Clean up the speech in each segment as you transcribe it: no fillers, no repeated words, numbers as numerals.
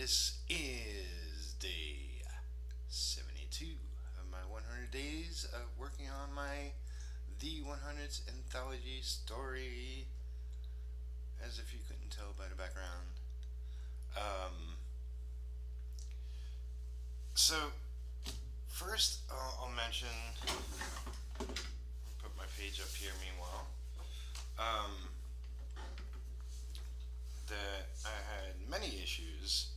This is day 72 of my 100 days of working on my THEE100s Anthology story, as if you couldn't tell by the background. Um, so, first I'll mention, put my page up here meanwhile, um, that I had many issues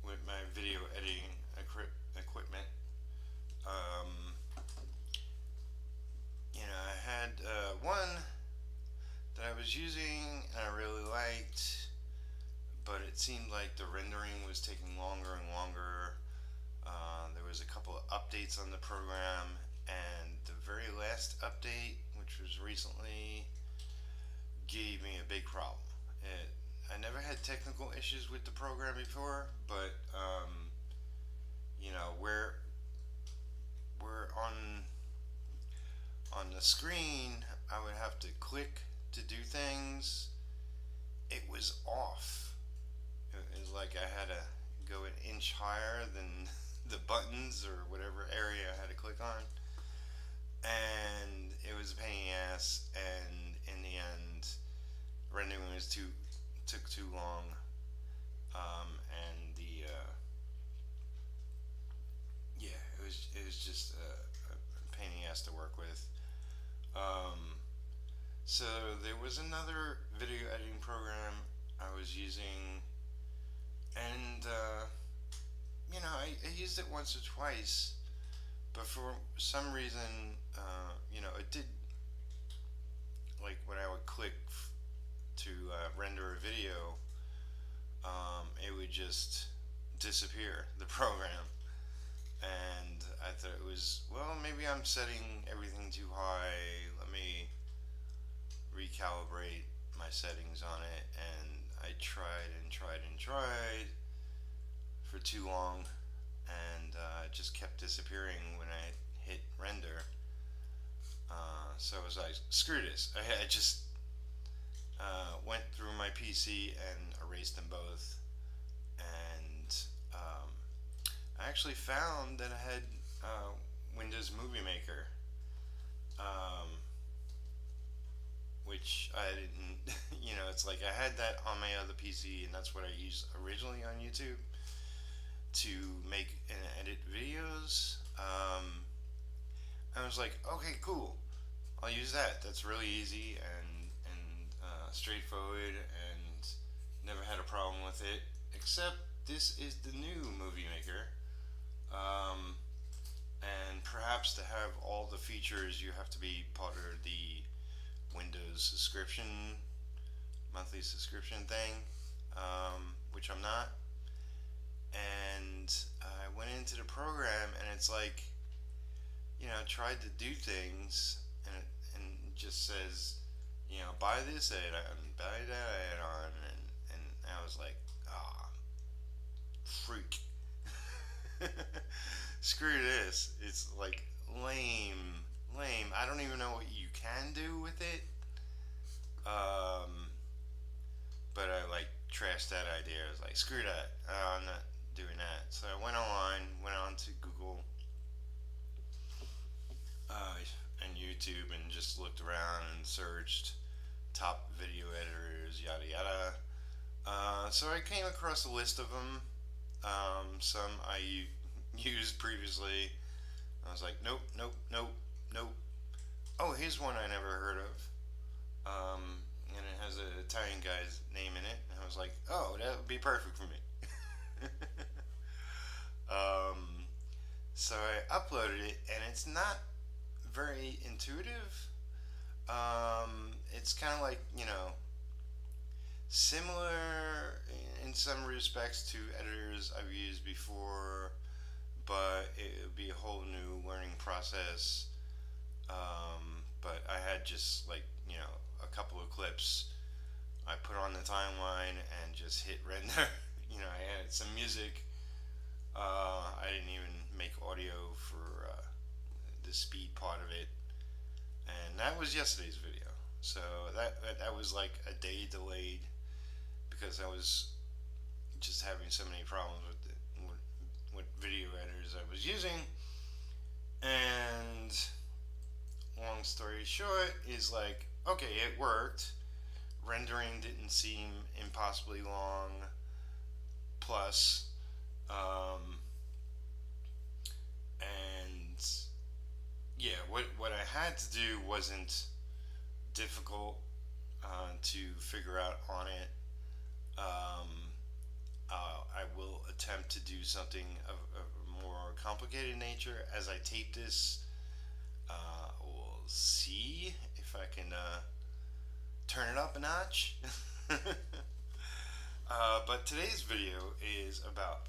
with my video editing equipment. Um, I had one that I was using and I really liked, but it seemed like the rendering was taking longer and longer. There was a couple of updates on the program, and the very last update, which was recently, gave me a big problem. I never had technical issues with the program before, but where on the screen I would have to click to do things, it was off. It was like I had to go an inch higher than the buttons or whatever area I had to click on, and it was a pain in the ass. And in the end, rendering took too long, and the yeah, it was just a pain in the ass to work with. Um, so there was another video editing program I was using, and I used it once or twice, but for some reason, it did, like when I would click to render a video, it would just disappear, the program. And I thought it was, well, maybe I'm setting everything too high. Let me recalibrate my settings on it. And I tried and tried and tried for too long, and it just kept disappearing when I hit render. So I was like, screw this. I just went through my PC and erased them both. And I actually found that I had Windows Movie Maker, um, which I didn't, it's like I had that on my other PC, and that's what I used originally on YouTube to make and edit videos. I was like, okay, cool, I'll use that. That's really easy and straightforward, and never had a problem with it. Except this is the new Movie Maker, and perhaps to have all the features, you have to be part of the Windows subscription, monthly subscription thing, which I'm not. And I went into the program, and it's like, tried to do things, and it just says, buy this add-on, buy that add-on, and I was like, ah, freak. Screw this. It's like lame. I don't even know what you can do with it. But I like trashed that idea. I was like, screw that. I'm not doing that. So I went on to Google and YouTube, and just looked around and searched top video editors, yada yada. So I came across a list of them. Some I used previously. I was like, nope, nope, nope, nope. Oh, here's one I never heard of. And it has an Italian guy's name in it. And I was like, oh, that would be perfect for me. um, so I uploaded it, and it's not very intuitive. It's kind of like, similar in some respects to editors I've used before, but it would be a whole new learning process. But I had just like, a couple of clips I put on the timeline and just hit render. I added some music. I didn't even make audio for the speed part of it, and that was yesterday's video. So that was like a day delayed, because I was just having so many problems with what video editors I was using. And long story short is like, okay, it worked. Rendering didn't seem impossibly long. Plus, and yeah, what I had to do wasn't difficult to figure out on it. Um, I will attempt to do something of a more complicated nature as I tape this. We'll see if I can turn it up a notch. But today's video is about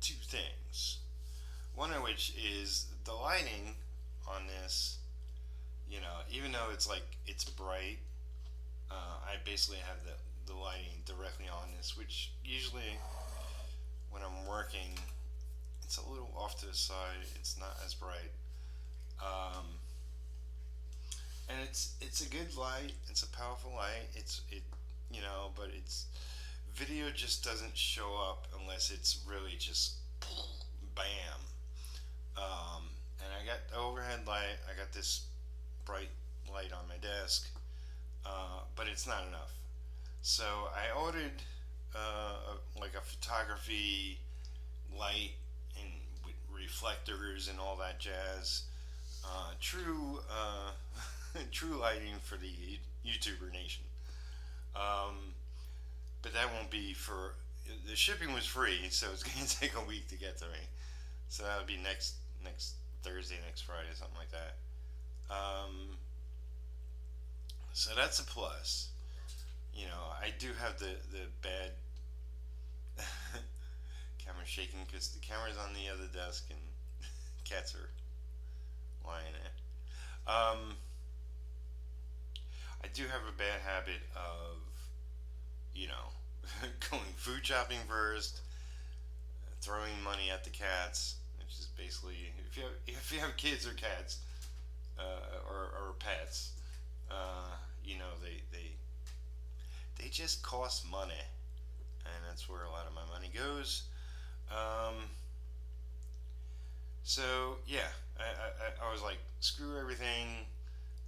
two things. One of which is the lighting on this. You know, even though it's bright, I basically have the lighting directly on this, which usually when I'm working, it's a little off to the side. It's not as bright, and it's a good light. It's a powerful light. But it's video just doesn't show up unless it's really just bam. And I got the overhead light. I got this bright light on my desk, but it's not enough. So I ordered like a photography light and with reflectors and all that jazz. True, true lighting for the YouTuber nation. But that won't be for. The shipping was free, so it's going to take a week to get to me. So that'll be next Thursday, next Friday, something like that. So that's a plus. You know, I do have the bad camera shaking because the camera's on the other desk and cats are lying there. I do have a bad habit of, going food shopping first, throwing money at the cats, which is basically if you have kids or cats or pets, they just cost money, and that's where a lot of my money goes. So yeah, I was like, screw everything.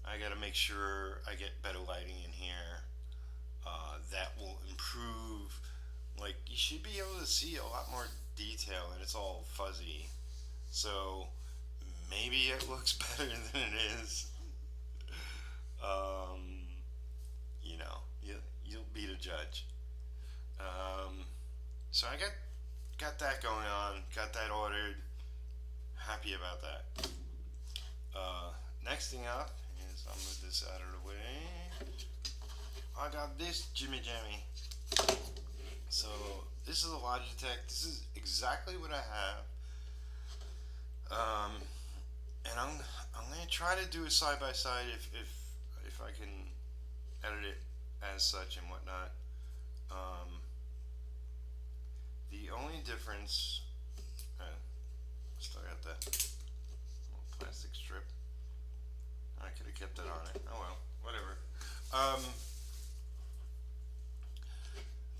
I got to make sure I get better lighting in here. That will improve. Like, you should be able to see a lot more detail, and it's all fuzzy. So maybe it looks better than it is. Um, you'll be the judge. So I got that going on. Got that ordered. Happy about that. Next thing up is I'll move this out of the way. I got this Jimmy Jammy. So this is a Logitech. This is exactly what I have. And I'm gonna try to do a side by side if I can edit it as such and whatnot. The only difference, still got that little plastic strip. I could have kept it on it. Oh well, whatever.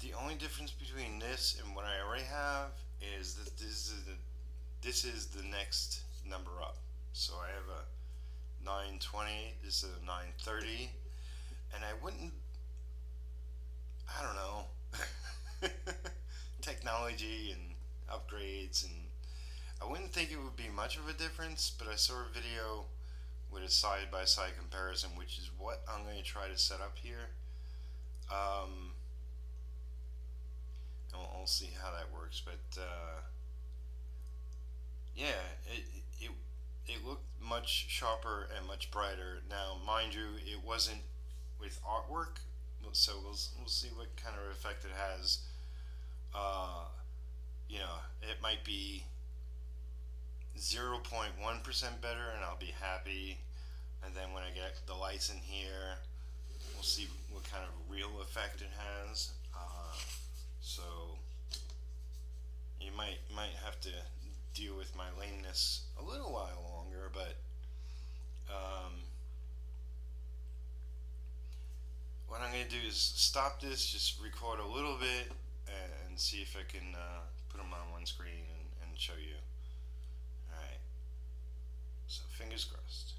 The only difference between this and what I already have is that this is the next number up. So I have a 920. This is a 930, and I don't know, technology and upgrades, and I wouldn't think it would be much of a difference, but I saw a video with a side-by-side comparison, which is what I'm going to try to set up here. And we'll see how that works, but yeah, it looked much sharper and much brighter. Now, mind you, it wasn't with artwork, so we'll see what kind of effect it has. It might be 0.1% better, and I'll be happy. And then when I get the lights in here, we'll see what kind of real effect it has. So you might have to deal with my lameness a little while longer, but what I'm going to do is stop this, just record a little bit, and see if I can put them on one screen and show you. Alright, so fingers crossed.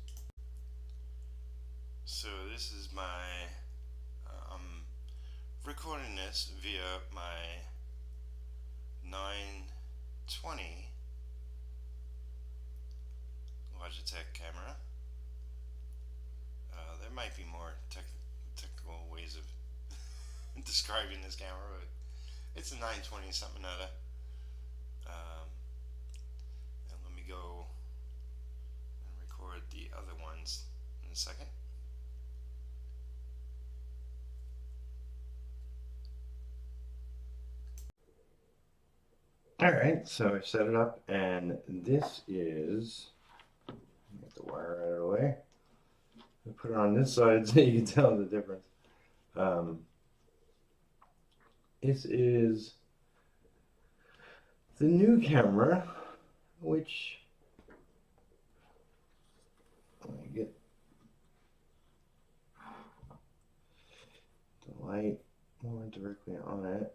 So this is my, I'm recording this via my 920 logitech camera. There might be more technical ways of describing this camera, but it's a 920 something or other. And let me go and record the other ones in a second. Alright, so I set it up, and this is, get the wire out of the way. I put it on this side so you can tell the difference. This is the new camera, which, let me get the light more directly on it.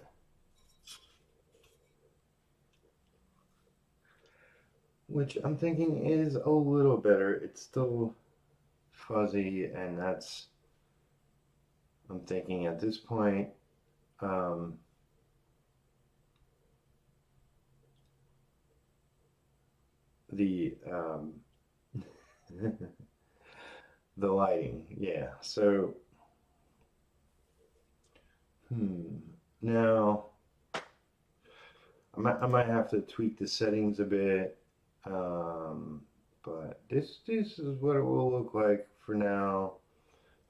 Which I'm thinking is a little better. It's still fuzzy, and that's, I'm thinking at this point, the the lighting, yeah. So now I might have to tweak the settings a bit, but this is what it will look like for now.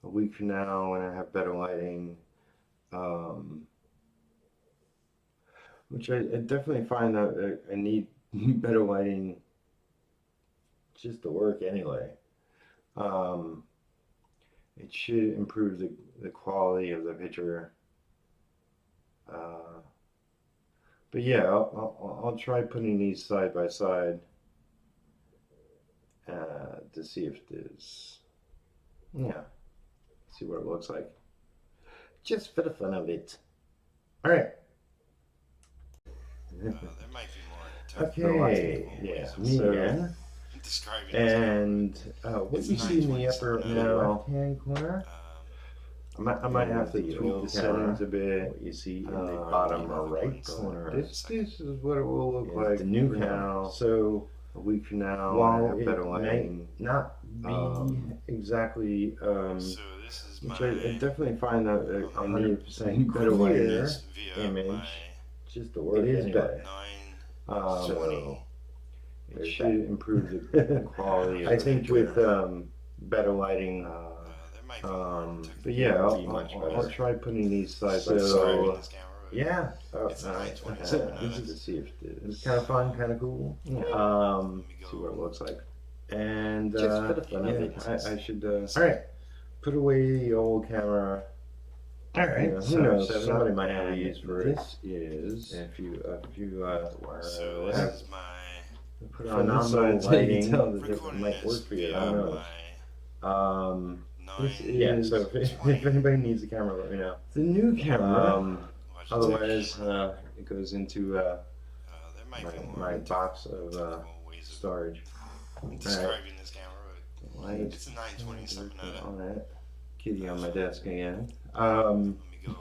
A week from now, when I have better lighting, which I definitely find that I need better lighting just to work anyway. It should improve the quality of the picture. But yeah, I'll try putting these side by side to see if there's, yeah, see what it looks like. Just for the fun of it. All right. There might be more. Okay, yeah, me again. And what you see in the upper left-hand corner, I might have to tweak the settings a bit. What you see in the bottom right corner. This is what it will look like the new now. So a week from now, while I have better lighting, not be exactly. Which I definitely find that 100% better lighting image just to work. It is better. So it should improve the quality of I think with better lighting. But yeah, I'll try putting these side by side. Yeah, this is to see if it's kind of fun, kind of cool. Yeah. See what it looks like. And just for the fun of it, I should. All right, put away the old camera. All right, who knows? Somebody might have a use for it. This is if you so this is my put it on this side so you can tell that it might work for you. I don't know. This is, yeah, so if anybody needs a camera, let me know. The new camera. Otherwise, it goes into my box of storage. Describing this camera, it's a 920 something on it. Kitty on my desk again. Let me go.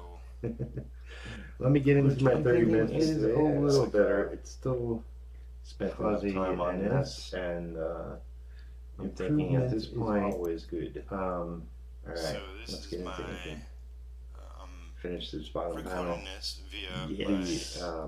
Let me get into my 30 minutes. It is a little better. It's still fuzzy time on this, and I'm thinking at this point always good. All right, so let's get into it. Finish this bottom panel. Yeah.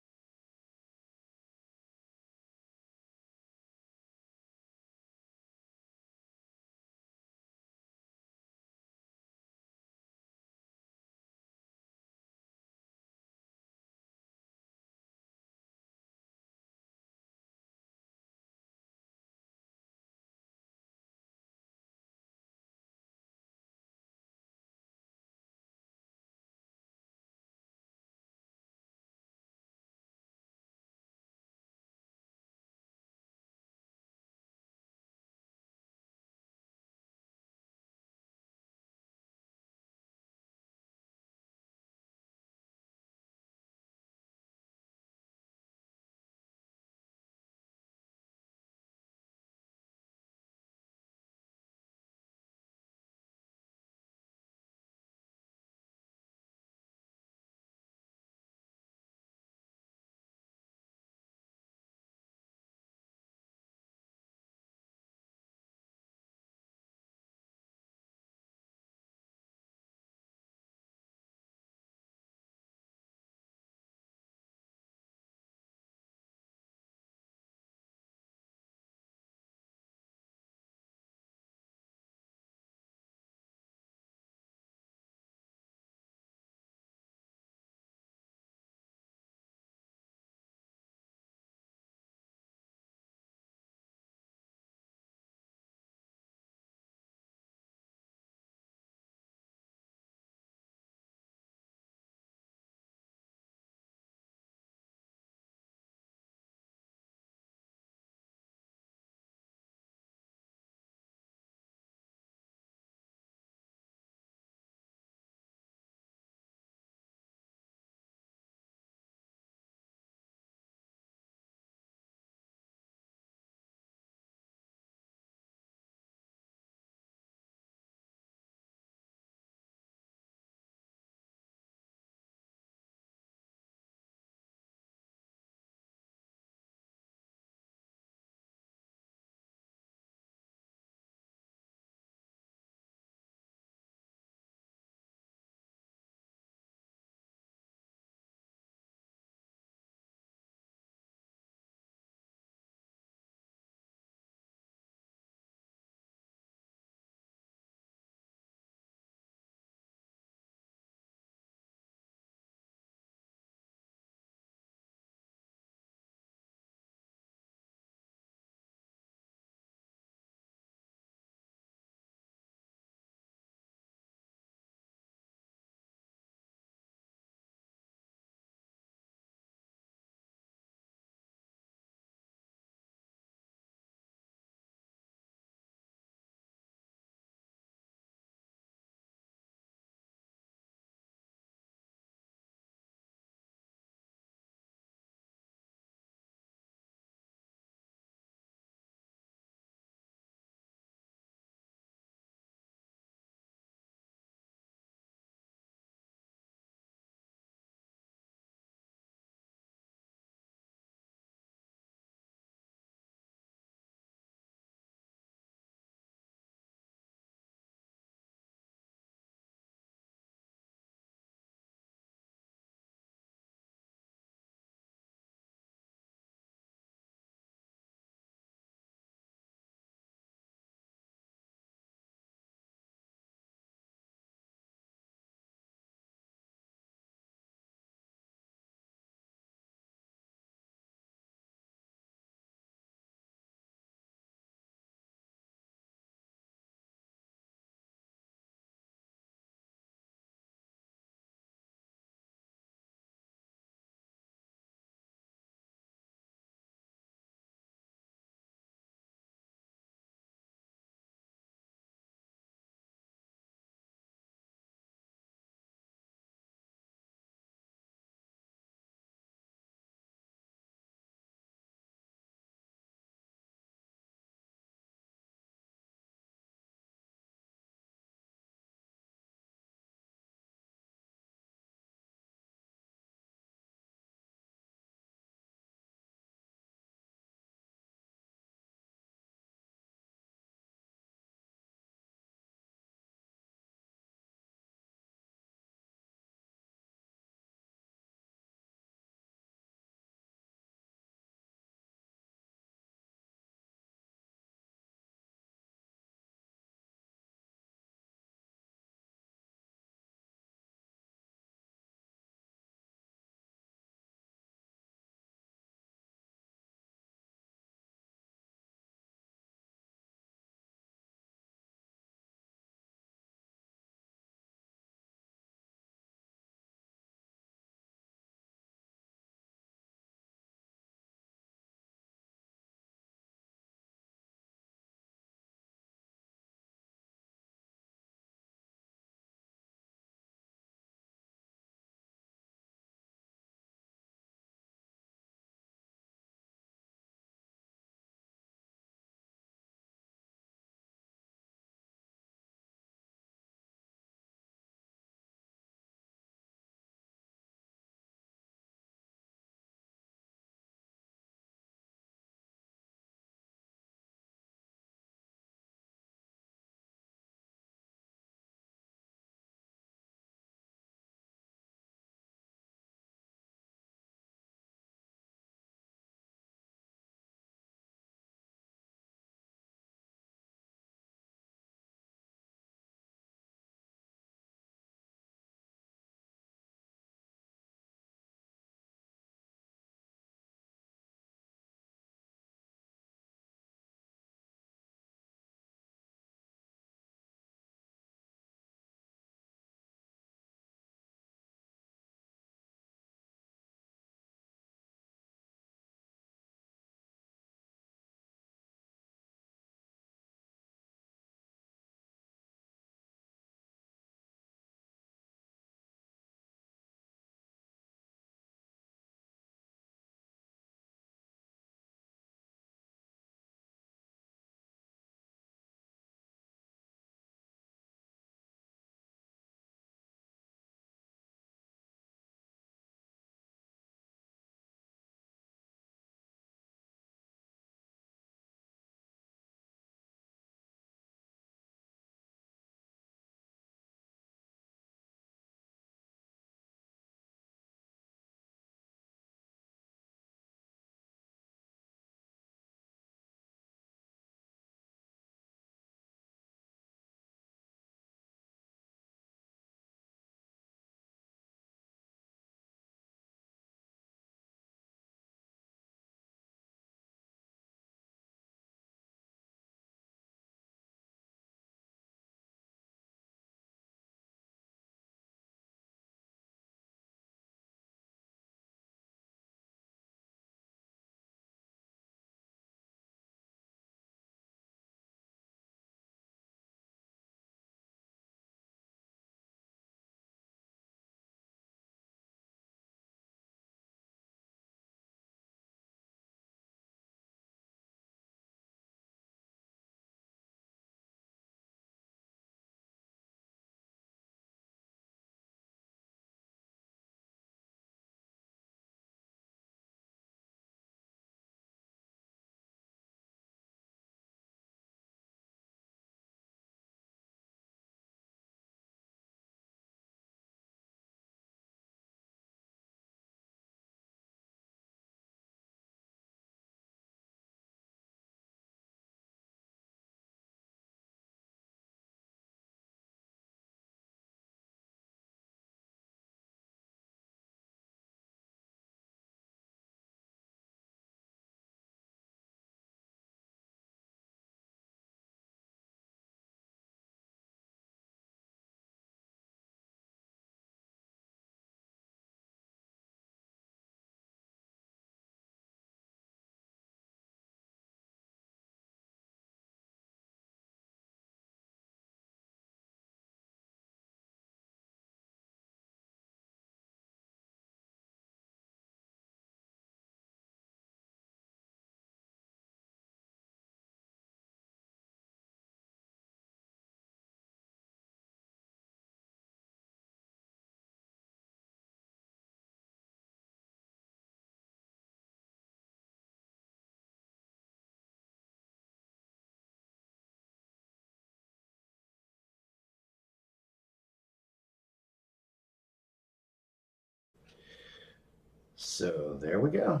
So there we go.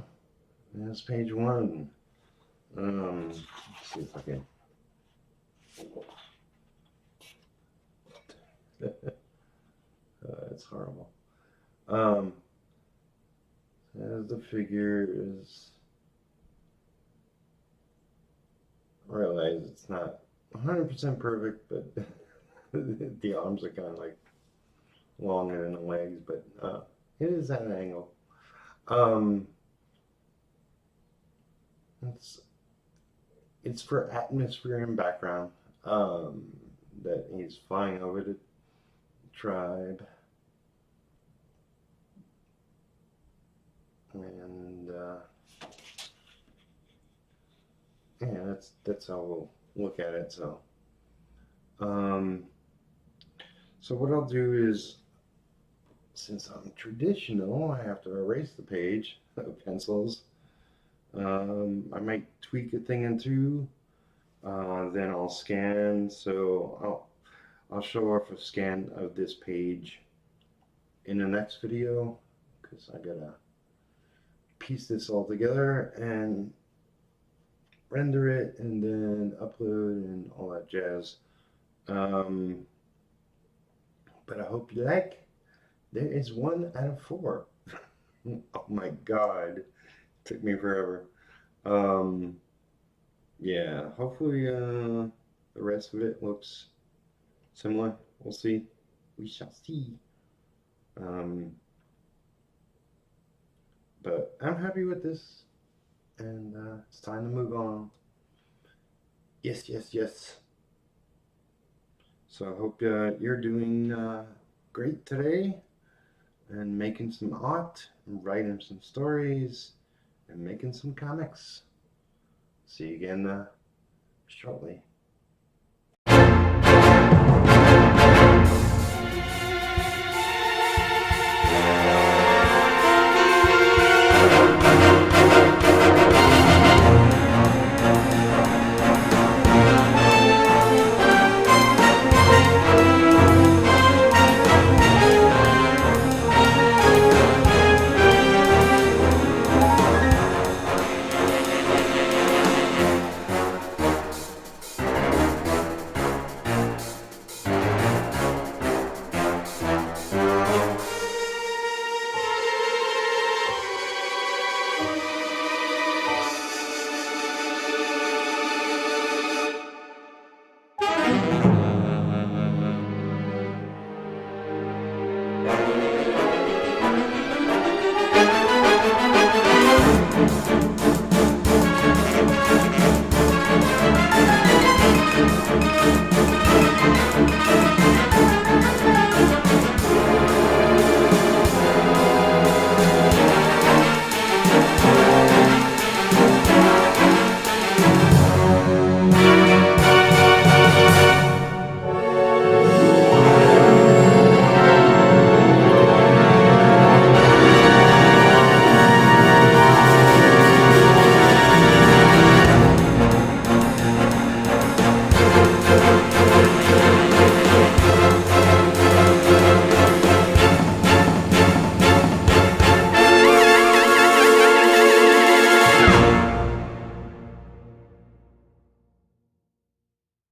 That's page 1. Let's see if I can. It's horrible. As the figure is, I realize it's not 100% perfect, but the arms are kind of like longer than the legs, but it is at an angle. It's for atmosphere and background. That he's flying over the tribe, and yeah, that's how we'll look at it. So what I'll do is, since I'm traditional, I have to erase the page of pencils. I might tweak a thing or two, then I'll scan. So I'll show off a scan of this page in the next video, because I gotta piece this all together and render it and then upload and all that jazz. But I hope you like. There is 1 out of 4. Oh my god, it took me forever. Yeah, hopefully the rest of it looks similar. We'll see. We shall see. But I'm happy with this, and it's time to move on. Yes, yes, yes. So I hope you're doing great today, and making some art, and writing some stories, and making some comics. See you again shortly.